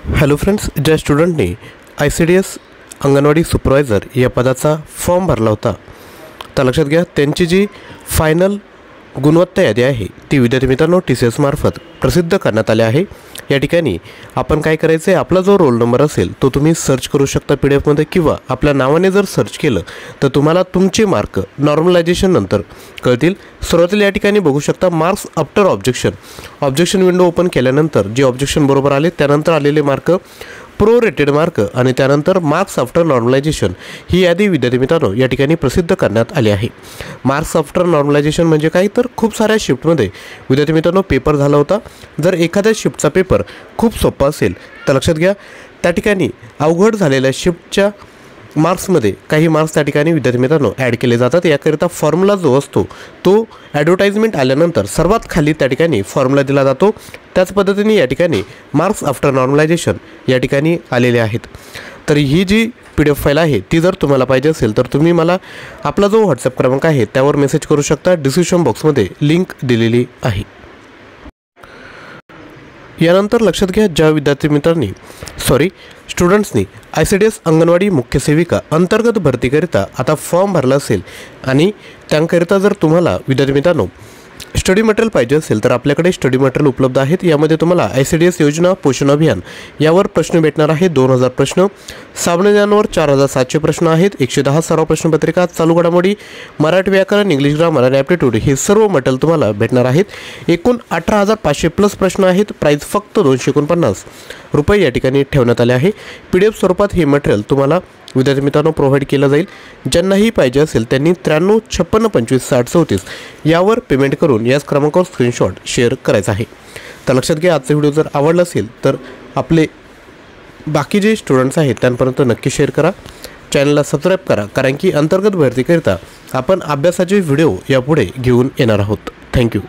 Hello friends, ज्या स्टुडंटनी ICDS anganwadi supervisor या पदाचा फॉर्म भरला होता, तर लक्षात घ्या त्यांची जी फायनल गुणवत्ता यादी आहे ती विद्यार्थी मित्रांनो TCS मार्फत प्रसिद्ध करण्यात आली आहे। या ठिकाणी आपण काय करायचं आहे, आपला जो रोल नंबर असेल तो तुम्ही सर्च करू शकता PDF मध्ये, किंवा आपल्या नावाने जर सर्च केलं तर तुम्हाला तुमचे मार्क नॉर्मलायझेशन नंतर कळतील। सुरुवातीला या ठिकाणी बघू शकता marks after objection window open केल्यानंतर जे ऑब्जेक्शन बरोबर आले त्यानंतर आलेले मार्क, प्रोरेटेड मार्क आणि त्यानंतर मार्क्स आफ्टर नॉर्मलायझेशन ही यादी विद्यार्थी मित्रांनो या ठिकाणी प्रसिद्ध करण्यात आली आहे। मार्क्स आफ्टर नॉर्मलायझेशन म्हणजे काय, तर खूप साऱ्या शिफ्टमध्ये विद्यार्थी मित्रांनो पेपर झाला होता। जर एखाद्या शिफ्टचा पेपर खूप सोपा असेल तर लक्षात घ्या त्या ठिकाणी अवघड झालेल्या शिफ्टच्या मार्क्समध्ये काही मार्क्स त्या ठिकाणी विद्यार्थी मित्रांनो ॲड केले जातात। याकरिता फॉर्म्युला जो असतो तो ॲडव्हर्टाइजमेंट आल्यानंतर सर्वात खाली त्या ठिकाणी फॉर्म्युला दिला जातो। त्याच पद्धतीने या ठिकाणी मार्क्स आफ्टर नॉर्मलायझेशन या ठिकाणी आलेले आहेत। तर ही जी PDF फाईल आहे ती जर तुम्हाला पाहिजे असेल तर तुम्ही मला आपला जो WhatsApp क्रमांक आहे त्यावर मेसेज करू शकता। डिस्क्रिप्शन बॉक्समध्ये लिंक दिलेली आहे। यानंतर लक्षात घ्या ज्या विद्यार्थी मित्रांनी स्टुडंट्सनी ICDS अंगणवाडी मुख्य सेविका अंतर्गत भरतीकरिता आता फॉर्म भरला असेल आणि त्याकरिता जर तुम्हाला विद्यार्थी मित्रांनो स्टडी मटेरियल पाहिजे असेल तर आपल्याकडे स्टडी मटेरियल उपलब्ध आहेत। यामध्ये तुम्हाला ICDS योजना, पोषण अभियान यावर प्रश्न भेटणार आहे। 2000 प्रश्न, सामान्य 4700 प्रश्न आहेत। 110 सराव प्रश्नपत्रिका, चालू घडामोडी, मराठी व्याकरण, इंग्लिश ग्रामर आणि ॲप्टिट्यूड हे सर्व मटेरियल तुम्हाला भेटणार आहेत। एकूण 18500 प्लस प्रश्न आहेत। प्राईस फक्त 249 रुपये या ठिकाणी ठेवण्यात आले आहे। PDF स्वरूपात हे मटेरियल तुम्हाला विद्यार्थी मित्रांनो प्रोव्हाइड केलं जाईल। ज्यांनाही पाहिजे असेल त्यांनी 93 56 25 60 34 यावर पेमेंट करून याच क्रमांकावर स्क्रीनशॉट शेअर करायचा आहे। तर लक्षात घ्या आजचा व्हिडिओ जर आवडला असेल तर आपले बाकी जे स्टुडंट्स आहेत त्यांपर्यंत नक्की शेअर करा, चॅनलला सबस्क्राईब करा, कारण की अंतर्गत भरतीकरिता आपण अभ्यासाचे व्हिडिओ यापुढे घेऊन येणार आहोत। थँक्यू।